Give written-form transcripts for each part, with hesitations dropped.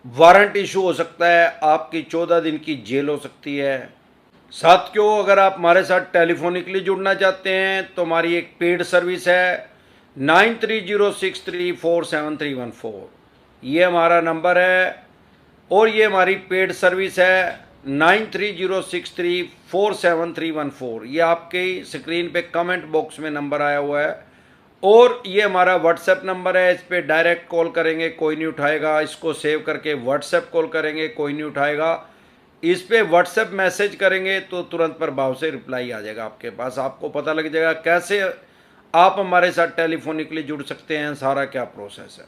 Warrant issue हो सकता है, आपकी 14 दिन की जेल हो सकती है। साथियों, अगर आप हमारे साथ टेलीफोनिकली जुड़ना चाहते हैं तो हमारी एक पेड सर्विस है 9306347314। ये हमारा नंबर है और ये हमारी पेड सर्विस है 9306347314। ये आपके स्क्रीन पे कमेंट बॉक्स में नंबर आया हुआ है और ये हमारा व्हाट्सएप नंबर है। इस पर डायरेक्ट कॉल करेंगे कोई नहीं उठाएगा, इसको सेव करके व्हाट्सएप कॉल करेंगे कोई नहीं उठाएगा, इस पे व्हाट्सएप मैसेज करेंगे तो तुरंत प्रभाव से रिप्लाई आ जाएगा आपके पास। आपको पता लग जाएगा कैसे आप हमारे साथ टेलीफोनिकली जुड़ सकते हैं, सारा क्या प्रोसेस है।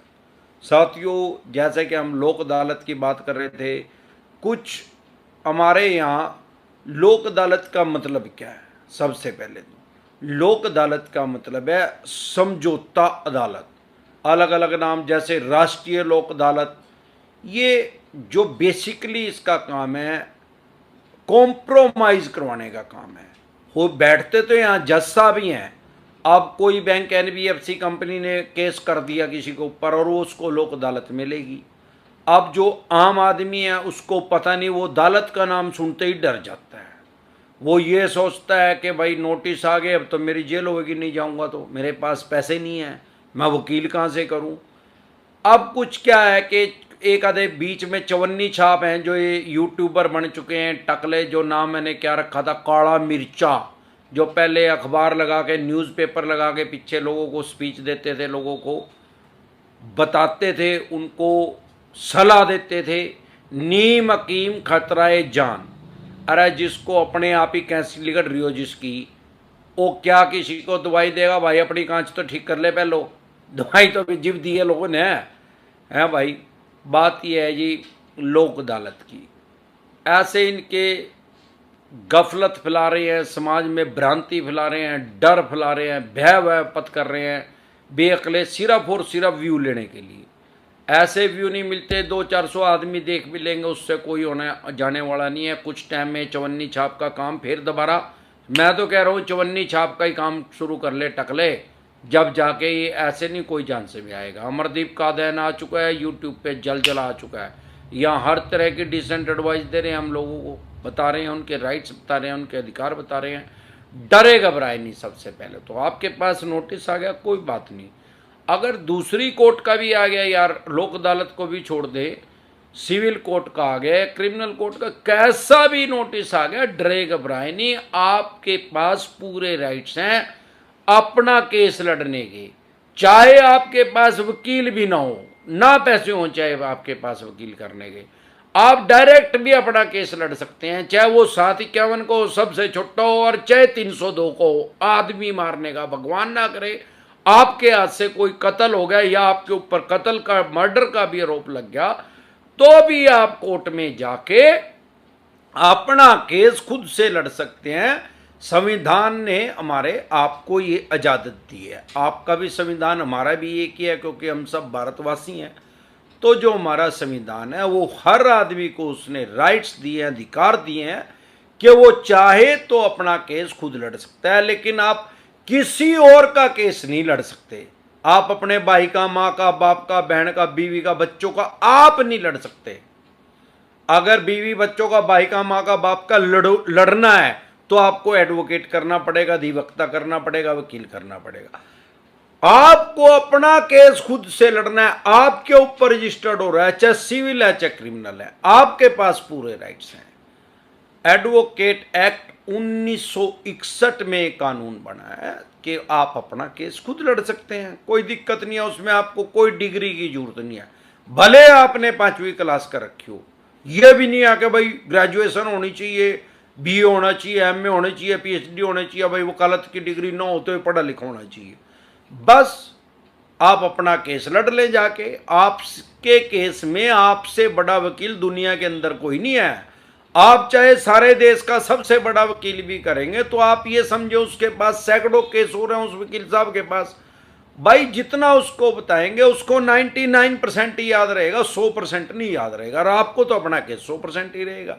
साथियों, जैसे कि हम लोक अदालत की बात कर रहे थे, कुछ हमारे यहाँ लोक अदालत का मतलब क्या है। सबसे पहले तो लोक अदालत का मतलब है समझौता अदालत। अलग अलग नाम, जैसे राष्ट्रीय लोक अदालत। ये जो बेसिकली इसका काम है कॉम्प्रोमाइज करवाने का काम है। वो बैठते तो यहाँ जज साहब ही हैं। अब कोई बैंक एनबीएफसी कंपनी ने केस कर दिया किसी के ऊपर और वो उसको लोक अदालत में लेगी। अब जो आम आदमी है उसको पता नहीं, वो अदालत का नाम सुनते ही डर जाता है। वो ये सोचता है कि भाई नोटिस आ गए, अब तो मेरी जेल होगी, नहीं जाऊंगा तो मेरे पास पैसे नहीं है, मैं वकील कहाँ से करूं। अब कुछ क्या है कि एक आधे बीच में चवन्नी छाप हैं जो ये यूट्यूबर बन चुके हैं टकले, जो नाम मैंने क्या रखा था, काला मिर्चा, जो पहले अखबार लगा के न्यूज़पेपर लगा के पीछे लोगों को स्पीच देते थे, लोगों को बताते थे, उनको सलाह देते थे। नीम हकीम खतराए जान। अरे जिसको अपने आप ही कैंसर लिगड़ रही हो जिसकी, वो क्या किसी को दवाई देगा भाई? अपनी कांच तो ठीक कर ले पहलो, दवाई तो भी जीव दी है लोगों ने, है भाई। बात यह है जी लोक अदालत की। ऐसे इनके गफलत फैला रहे हैं, समाज में भ्रांति फैला रहे हैं, डर फैला रहे हैं, भय वह पत कर रहे हैं बेअकले, सिर्फ और सिर्फ व्यू लेने के लिए। ऐसे व्यू नहीं मिलते, 200-400 आदमी देख भी लेंगे, उससे कोई होने जाने वाला नहीं है। कुछ टाइम में चवन्नी छाप का काम फिर दोबारा, मैं तो कह रहा हूँ चवन्नी छाप का ही काम शुरू कर ले टकले, जब जाके ये ऐसे नहीं कोई जान से भी आएगा। अमरदीप का अध्ययन आ चुका है यूट्यूब पे, जल जला आ चुका है। यहाँ हर तरह की डिसेंट एडवाइस दे रहे हैं हम लोगों को, बता रहे हैं उनके राइट्स बता रहे हैं, उनके अधिकार बता रहे हैं। डरे घबराए नहीं। सबसे पहले तो आपके पास नोटिस आ गया कोई बात नहीं, अगर दूसरी कोर्ट का भी आ गया यार, लोक अदालत को भी छोड़ दे, सिविल कोर्ट का आ गया, क्रिमिनल कोर्ट का कैसा भी नोटिस आ गया, डरे घबराए नहीं। आपके पास पूरे राइट्स हैं अपना केस लड़ने के। चाहे आपके पास वकील भी ना हो, ना पैसे हो चाहे आपके पास वकील करने के, आप डायरेक्ट भी अपना केस लड़ सकते हैं। चाहे वो 751 को सबसे छोटा हो और चाहे 302 को, आदमी मारने का भगवान ना करे आपके हाथ से कोई कत्ल हो गया या आपके ऊपर कत्ल का, मर्डर का भी आरोप लग गया, तो भी आप कोर्ट में जाके अपना केस खुद से लड़ सकते हैं। संविधान ने हमारे आपको ये इजाजत दी है। आपका भी संविधान, हमारा भी एक ही है क्योंकि हम सब भारतवासी हैं। तो जो हमारा संविधान है वो हर आदमी को उसने राइट्स दिए हैं, अधिकार दिए हैं कि वो चाहे तो अपना केस खुद लड़ सकता है, लेकिन आप किसी और का केस नहीं लड़ सकते। आप अपने भाई का, माँ का, बाप का, बहन का, बीवी का, बच्चों का आप नहीं लड़ सकते। अगर बीवी बच्चों का, भाई का, माँ का, बाप का लड़ना है तो आपको एडवोकेट करना पड़ेगा, अधिवक्ता करना पड़ेगा, वकील करना पड़ेगा। आपको अपना केस खुद से लड़ना है, आपके ऊपर रजिस्टर्ड हो रहा है, चाहे सिविल है चाहे क्रिमिनल है, आपके पास पूरे राइट्स हैं। एडवोकेट एक्ट 1961 में कानून बना है कि आप अपना केस खुद लड़ सकते हैं, कोई दिक्कत नहीं है उसमें। आपको कोई डिग्री की जरूरत नहीं है, भले आपने 5वीं क्लास का रखी हो। यह भी नहीं है कि भाई ग्रेजुएशन होनी चाहिए, बीए होना चाहिए, एमए होना चाहिए, पीएचडी होना चाहिए, भाई वकालत की डिग्री ना होते हुए पढ़ा लिखा होना चाहिए। बस आप अपना केस लड़ ले जाके। आपके केस में आपसे बड़ा वकील दुनिया के अंदर कोई नहीं है। आप चाहे सारे देश का सबसे बड़ा वकील भी करेंगे तो आप ये समझो उसके पास सैकड़ों केस हो रहे हैं, उस वकील साहब के पास। भाई जितना उसको बताएंगे उसको 99% ही याद रहेगा, 100% नहीं याद रहेगा, और आपको तो अपना केस 100% ही रहेगा।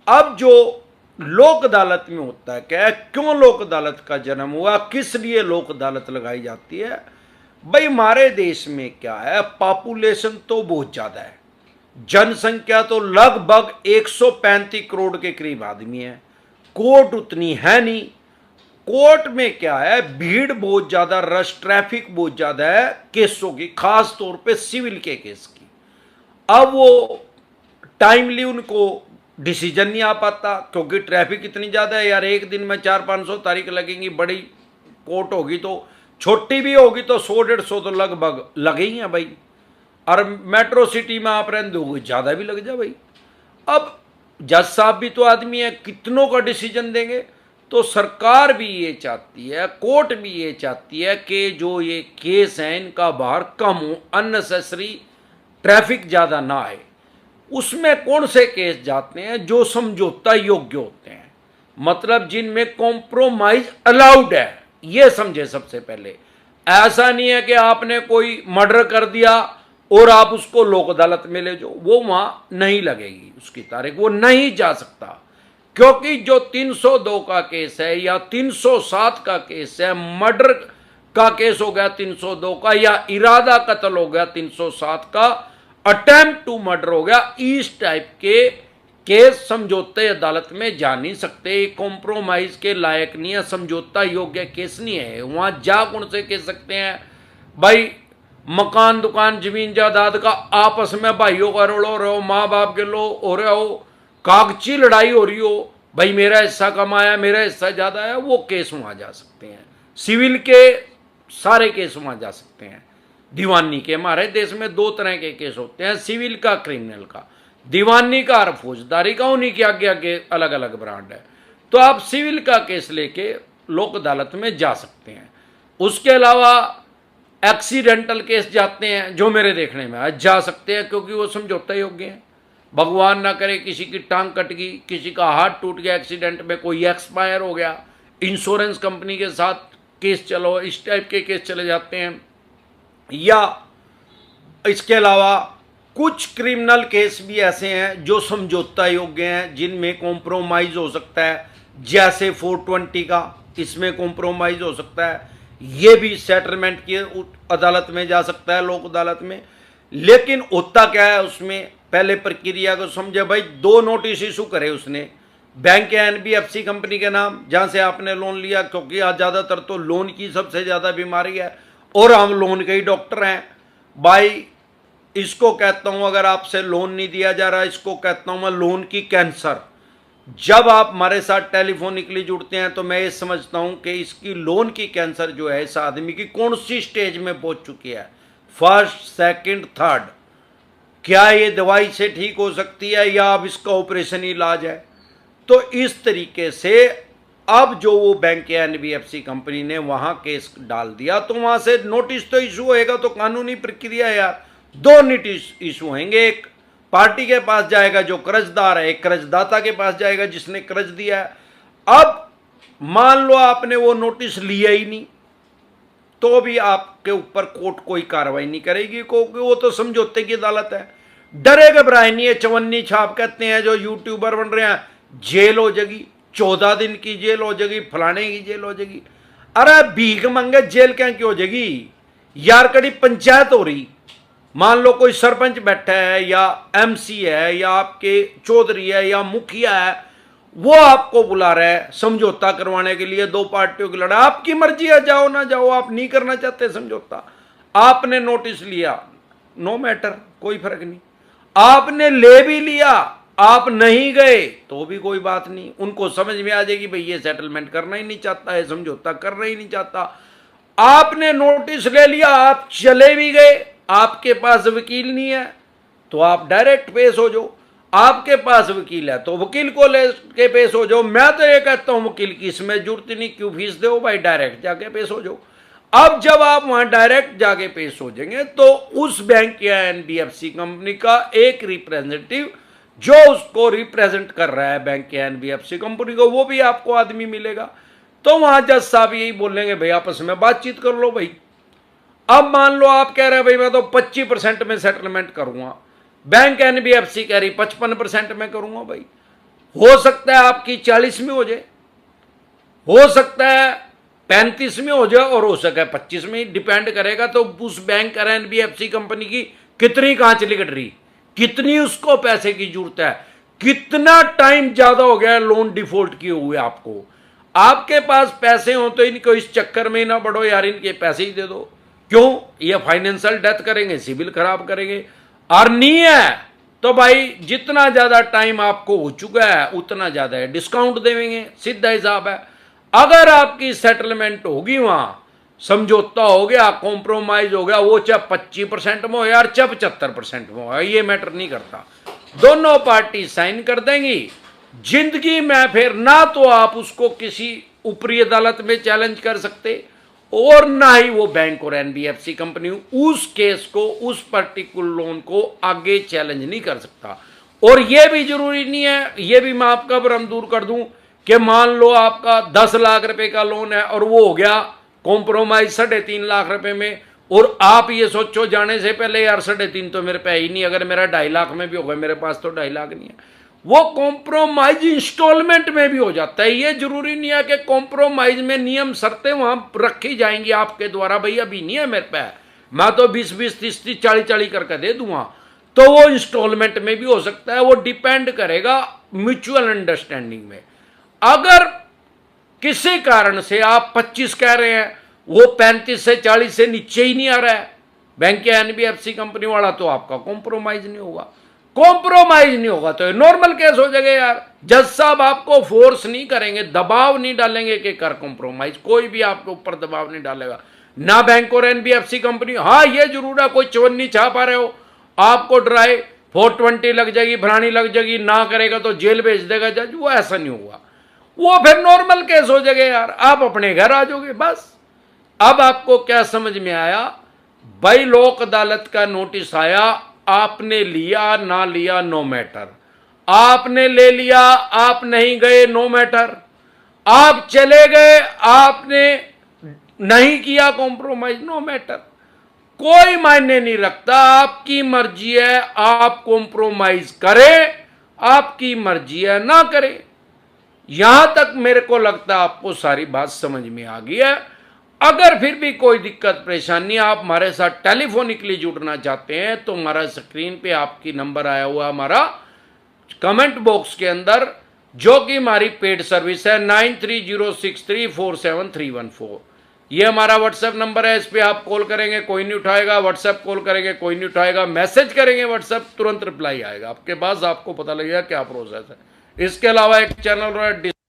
अब जो लोक अदालत में होता है क्या है, क्यों लोक अदालत का जन्म हुआ, किस लिए लोक अदालत लगाई जाती है? भाई हमारे देश में क्या है, पॉपुलेशन तो बहुत ज्यादा है, जनसंख्या तो लगभग 135 करोड़ के करीब आदमी है, कोर्ट उतनी है नहीं। कोर्ट में क्या है, भीड़ बहुत ज्यादा, रश, ट्रैफिक बहुत ज्यादा है केसों की, खास तौर पे सिविल के केस की। अब वो टाइमली उनको डिसीजन नहीं आ पाता क्योंकि ट्रैफिक इतनी ज्यादा है यार। एक दिन में 400-500 तारीख लगेंगी, बड़ी कोर्ट होगी तो, छोटी भी होगी तो 100-150 तो लगभग लगे ही हैं भाई। और मेट्रो सिटी में आप रहते हो ज्यादा भी लग जाए भाई। अब जज साहब भी तो आदमी है, कितनों का डिसीजन देंगे। तो सरकार भी ये चाहती है, कोर्ट भी ये चाहती है कि जो ये केस हैं इनका भार कम हो, अननेसेसरी ट्रैफिक ज़्यादा ना आए। उसमें कौन से केस जाते हैं, जो समझौता योग्य होते हैं, मतलब जिनमें कॉम्प्रोमाइज अलाउड है, ये समझे सबसे पहले। ऐसा नहीं है कि आपने कोई मर्डर कर दिया और आप उसको लोक अदालत में ले जाओ, वो वहां नहीं लगेगी उसकी तारीख, वो नहीं जा सकता। क्योंकि जो 302 का केस है या 307 का केस है, मर्डर का केस हो गया 302 का, या इरादा कत्ल हो गया 307 का, अटेम्प्ट टू मर्डर हो गया, इस टाइप के केस समझौते अदालत में जा नहीं सकते, कॉम्प्रोमाइज के लायक नहीं है, समझौता योग्य केस नहीं है। वहां जा कौन से कह सकते हैं भाई, मकान दुकान जमीन जायदाद का आपस में भाइयों का रोल हो रहे हो, माँ बाप के लो हो रहे हो, कागजी लड़ाई हो रही हो, भाई मेरा हिस्सा कमाया, मेरा हिस्सा ज्यादा है, वो केस वहां जा सकते हैं। सिविल के सारे केस वहां जा सकते हैं। दीवानी के, हमारे देश में 2 तरह के केस होते हैं, सिविल का, क्रिमिनल का। दीवानी का और फौजदारी का, उन्हीं के आगे आगे अलग अलग ब्रांड है। तो आप सिविल का केस लेके लोक अदालत में जा सकते हैं। उसके अलावा एक्सीडेंटल केस जाते हैं, जो मेरे देखने में आज जा सकते हैं, क्योंकि वो समझौता योग्य है। भगवान ना करे किसी की टांग कट गई, किसी का हाथ टूट गया एक्सीडेंट में, कोई एक्सपायर हो गया, इंश्योरेंस कंपनी के साथ केस चलो, इस टाइप के केस चले जाते हैं। या इसके अलावा कुछ क्रिमिनल केस भी ऐसे हैं जो समझौता योग्य हैं, जिनमें कॉम्प्रोमाइज हो सकता है, जैसे 420 का, इसमें कॉम्प्रोमाइज हो सकता है, ये भी सेटलमेंट की अदालत में जा सकता है, लोक अदालत में। लेकिन होता क्या है, उसमें पहले प्रक्रिया को समझे भाई। 2 नोटिस इशू करे उसने, बैंक या एनबीएफसी कंपनी के नाम, जहां से आपने लोन लिया, क्योंकि आज ज्यादातर तो लोन की सबसे ज्यादा बीमारी है और हम लोन के ही डॉक्टर हैं भाई। इसको कहता हूं, अगर आपसे लोन नहीं दिया जा रहा, इसको कहता हूं मैं लोन की कैंसर। जब आप हमारे साथ टेलीफोनिकली जुड़ते हैं तो मैं ये समझता हूं कि इसकी लोन की कैंसर जो है, इस आदमी की कौन सी स्टेज में पहुंच चुकी है, फर्स्ट, सेकंड, थर्ड, क्या ये दवाई से ठीक हो सकती है या अब इसका ऑपरेशन इलाज है। तो इस तरीके से अब जो वो बैंक या एनबीएफसी कंपनी ने वहां केस डाल दिया, तो वहां से नोटिस तो इशू होएगा, तो कानूनी प्रक्रिया यार। 2 नोटिस इशू होंगे, एक पार्टी के पास जाएगा जो कर्जदार है, एक कर्जदाता के पास जाएगा जिसने कर्ज दिया है। अब मान लो आपने वो नोटिस लिया ही नहीं, तो भी आपके ऊपर कोर्ट कोई कार्रवाई नहीं करेगी, क्योंकि वो तो समझौते की अदालत है। डरे घबराए नहीं है, चवन्नी छाप कहते हैं जो यूट्यूबर बन रहे हैं, जेल हो जाएगी, 14 दिन की जेल हो जाएगी, फलाने की जेल हो जाएगी। अरे भीख मंगे जेल क्या की हो जाएगी यार, कड़ी पंचायत हो रही, मान लो कोई सरपंच बैठा है या एमसी है या आपके चौधरी है या मुखिया है, वो आपको बुला रहा है समझौता करवाने के लिए, 2 पार्टियों की लड़ाई, आपकी मर्जी है, जाओ ना जाओ, आप नहीं करना चाहते समझौता, आपने नोटिस लिया, नो मैटर, कोई फर्क नहीं। आपने ले भी लिया, आप नहीं गए तो भी कोई बात नहीं, उनको समझ में आ जाएगी भाई ये सेटलमेंट करना ही नहीं चाहता है, समझौता करना ही नहीं चाहता। आपने नोटिस ले लिया, आप चले भी गए, आपके पास वकील नहीं है तो आप डायरेक्ट पेश हो जाओ, आपके पास वकील है तो वकील को लेके पेश हो जाओ। मैं तो ये कहता हूं वकील की इसमें जरूरत नहीं, क्यों फीस दो भाई, डायरेक्ट जाके पेश हो जाओ। अब जब आप वहां डायरेक्ट जाके पेश हो जाएंगे तो उस बैंक या एनबीएफसी कंपनी का एक रिप्रेजेंटेटिव जो उसको रिप्रेजेंट कर रहा है, बैंक या एनबीएफसी कंपनी को, वो भी आपको आदमी मिलेगा। तो वहां जज साहब यही बोलेंगे भाई आपस में बातचीत कर लो भाई। अब मान लो आप कह रहे हैं भाई मैं तो 25% में सेटलमेंट करूंगा, बैंक एनबीएफसी कह रही 55% में करूंगा भाई। हो सकता है आपकी 40 में हो जाए, हो सकता है 35 में हो जाए और हो सके 25 में, डिपेंड करेगा तो उस बैंक और एनबीएफसी कंपनी की कितनी कांच लिगड़ रही, कितनी उसको पैसे की जरूरत है, कितना टाइम ज्यादा हो गया है लोन डिफॉल्ट किए हुए आपको। आपके पास पैसे हो तो इनको इस चक्कर में ना पड़ो यार, इनके पैसे ही दे दो। क्यों? ये फाइनेंशियल डेथ करेंगे, सिविल खराब करेंगे। और नहीं है तो भाई जितना ज्यादा टाइम आपको हो चुका है उतना ज्यादा है डिस्काउंट देंगे, सीधा हिसाब है। अगर आपकी सेटलमेंट होगी, वहां समझौता हो गया, कॉम्प्रोमाइज हो गया, वो चाहे 25% में हो यार, चाहे 75% में हो, ये मैटर नहीं करता, दोनों पार्टी साइन कर देंगी। जिंदगी में फिर ना तो आप उसको किसी ऊपरी अदालत में चैलेंज कर सकते, और ना ही वो बैंक और एनबीएफसी कंपनी उस केस को, उस पर्टिकुलर लोन को आगे चैलेंज नहीं कर सकता। और ये भी जरूरी नहीं है, ये भी मैं आपका भ्रम दूर कर दूं कि मान लो आपका 10 लाख रुपए का लोन है और वो हो गया कॉम्प्रोमाइज 3.5 लाख रुपए में, और आप ये सोचो जाने से पहले यार 3.5 तो मेरे पे ही नहीं, अगर मेरा 2.5 लाख में भी होगा, मेरे पास तो 2.5 लाख नहीं है। वो कॉम्प्रोमाइज इंस्टॉलमेंट में भी हो जाता है। ये जरूरी नहीं है कि कॉम्प्रोमाइज में नियम शर्तें वहां रखी जाएंगी आपके द्वारा, भाई अभी नहीं है मेरे पे, मैं तो 20-20, 30-30, 40-40 करके दे दूंगा, तो वो इंस्टॉलमेंट में भी हो सकता है। वो डिपेंड करेगा म्यूचुअल अंडरस्टैंडिंग में। अगर किसी कारण से आप 25 कह रहे हैं, वो 35 से 40 से नीचे ही नहीं आ रहा है बैंक या एनबीएफसी कंपनी वाला, तो आपका कॉम्प्रोमाइज नहीं होगा। कॉम्प्रोमाइज नहीं होगा तो नॉर्मल केस हो जाएगा यार। जज साहब आपको फोर्स नहीं करेंगे, दबाव नहीं डालेंगे कि कर कॉम्प्रोमाइज, कोई भी आपके ऊपर दबाव नहीं डालेगा, ना बैंक और एनबीएफसी कंपनी। हाँ ये जरूर है, कोई चवन्नी छाप आ रहे हो, आपको ड्राई 420 लग जाएगी, फलानी लग जाएगी, ना करेगा तो जेल भेज देगा जज, वो ऐसा नहीं होगा, वो फिर नॉर्मल केस हो जाएगा यार, आप अपने घर आ जाओगे बस। अब आपको क्या समझ में आया भाई? लोक अदालत का नोटिस आया, आपने लिया ना लिया नो मैटर, आपने ले लिया, आप नहीं गए नो मैटर, आप चले गए, आपने नहीं किया कॉम्प्रोमाइज नो मैटर, कोई मायने नहीं रखता, आपकी मर्जी है, आप कॉम्प्रोमाइज करें, आपकी मर्जी है ना करें। यहां तक मेरे को लगता है आपको सारी बात समझ में आ गई है। अगर फिर भी कोई दिक्कत परेशानी, आप हमारे साथ टेलीफोनिकली जुड़ना चाहते हैं तो हमारा स्क्रीन पे आपकी नंबर आया हुआ हमारा कमेंट बॉक्स के अंदर, जो कि हमारी पेड सर्विस है 9306347314। ये हमारा व्हाट्सएप नंबर है, इस पे आप कॉल करेंगे कोई नहीं उठाएगा, व्हाट्सएप कॉल करेंगे कोई नहीं उठाएगा, मैसेज करेंगे व्हाट्सएप तुरंत रिप्लाई आएगा आपके पास, आपको पता लगेगा क्या प्रोसेस है। इसके अलावा एक चैनल